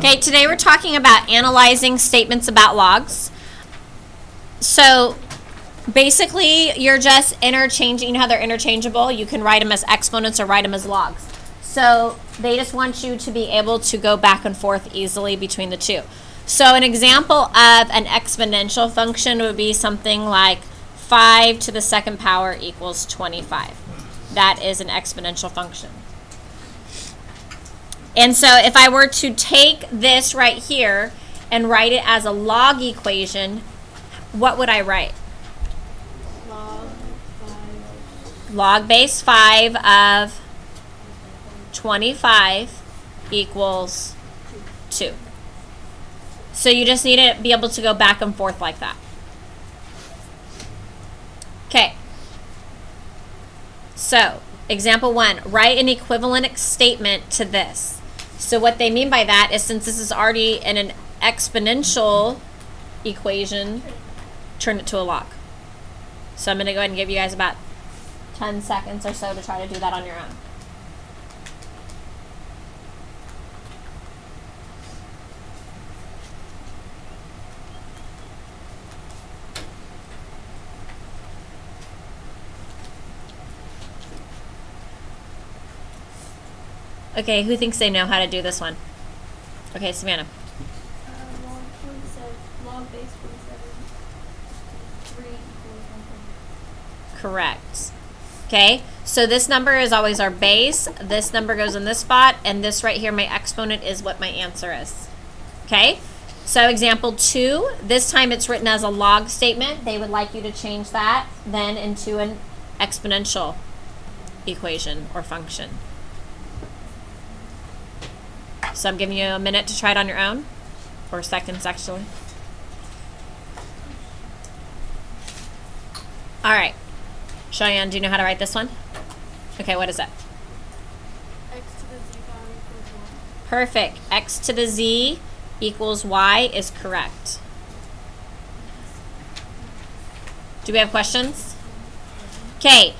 Okay, today we're talking about analyzing statements about logs. So basically, you're just interchanging, you know how they're interchangeable? You can write them as exponents or write them as logs. So they just want you to be able to go back and forth easily between the two. So an example of an exponential function would be something like 5 to the second power equals 25. That is an exponential function. And so if I were to take this right here and write it as a log equation, what would I write? Log base 5 of 25 equals 2. So you just need to be able to go back and forth like that. Okay. So, example 1, write an equivalent statement to this. So what they mean by that is, since this is already in an exponential equation, turn it to a log. So I'm going to go ahead and give you guys about 10 seconds or so to try to do that on your own. Okay, who thinks they know how to do this one? Okay, Savannah. Log 27, log base 27, 3 equals 1. Correct. Okay, so this number is always our base. This number goes in this spot, and this right here, my exponent, is what my answer is. Okay, so example 2, this time it's written as a log statement. They would like you to change that then into an exponential equation or function. So I'm giving you a minute to try it on your own, or seconds actually. All right, Cheyenne, do you know how to write this one? Okay, what is it? X to the z power equals 1. Perfect. X to the z equals y is correct. Do we have questions? Okay,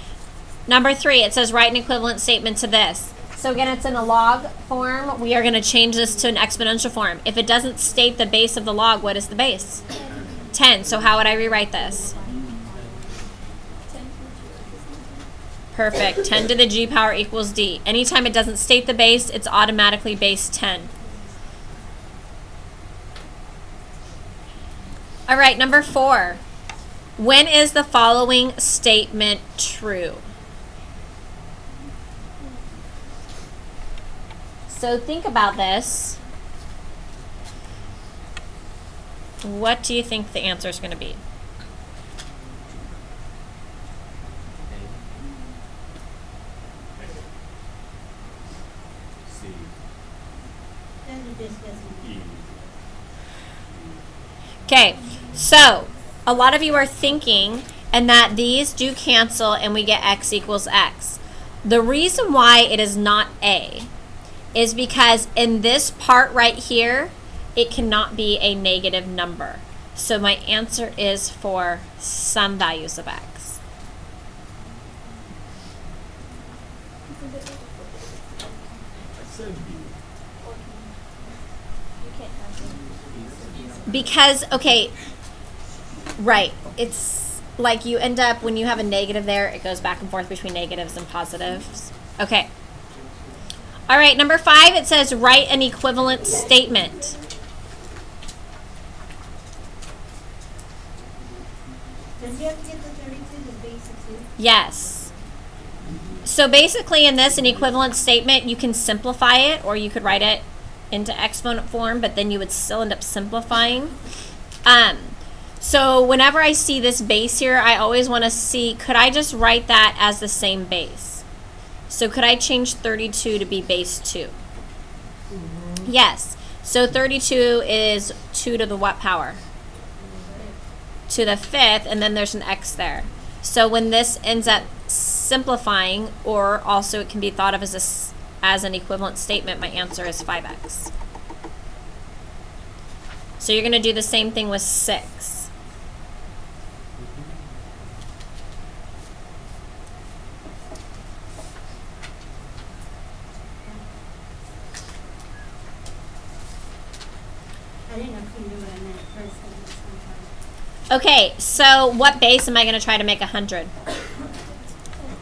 number 3, it says write an equivalent statement to this. So again, it's in a log form. We are going to change this to an exponential form. If it doesn't state the base of the log, what is the base? 10. So how would I rewrite this? Perfect. 10 to the g power equals d. Anytime it doesn't state the base, it's automatically base 10. All right, number 4. When is the following statement true? So think about this. What do you think the answer is going to be? Okay, so a lot of you are thinking and that these do cancel and we get x equals x. The reason why it is not A is because in this part right here, it cannot be a negative number. So my answer is for some values of x. Because, okay, right, it's like you end up, when you have a negative there, it goes back and forth between negatives and positives. Okay. All right, number 5, it says write an equivalent statement. Does he have to get the 32 to the base of 2? Yes. So basically in this, an equivalent statement, you can simplify it, or you could write it into exponent form, but then you would still end up simplifying. So whenever I see this base here, I always want to see, could I just write that as the same base? So could I change 32 to be base 2? Mm-hmm. Yes. So 32 is 2 to the what power? To the 5th, and then there's an x there. So when this ends up simplifying, or also it can be thought of as an equivalent statement, my answer is 5x. So you're going to do the same thing with 6. I didn't know if you knew what I meant at first. I was just gonna Okay, so what base am I going to try to make 100?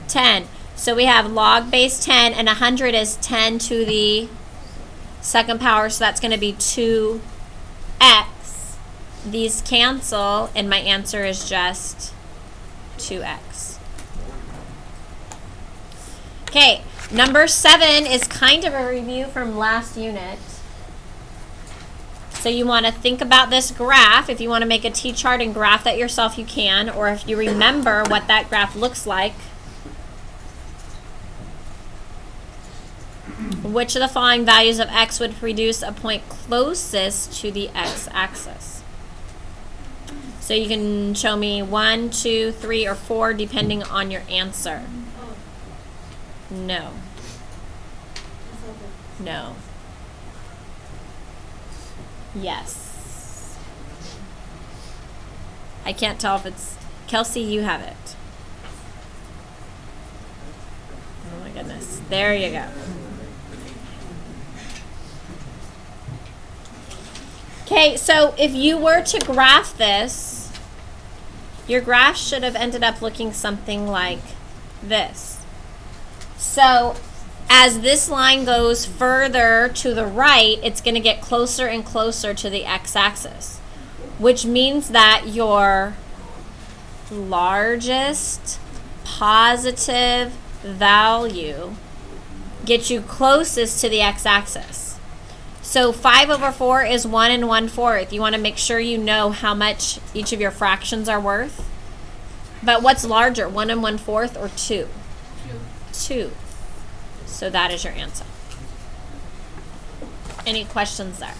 10. So we have log base 10, and 100 is 10 to the second power, so that's going to be 2x. These cancel, and my answer is just 2x. Okay, number 7 is kind of a review from last unit. So you want to think about this graph. If you want to make a T-chart and graph that yourself, you can. Or if you remember what that graph looks like. Which of the following values of x would produce a point closest to the x-axis? So you can show me 1, 2, 3, or 4 depending on your answer. No. No. Yes. I can't tell if it's... Kelsey, you have it. Oh my goodness. There you go. Okay, so if you were to graph this, your graph should have ended up looking something like this. So as this line goes further to the right, it's going to get closer and closer to the x-axis, which means that your largest positive value gets you closest to the x-axis. So 5 over 4 is 1 1/4. You want to make sure you know how much each of your fractions are worth. But what's larger, 1 1/4 or 2? 2. So that is your answer. Any questions there?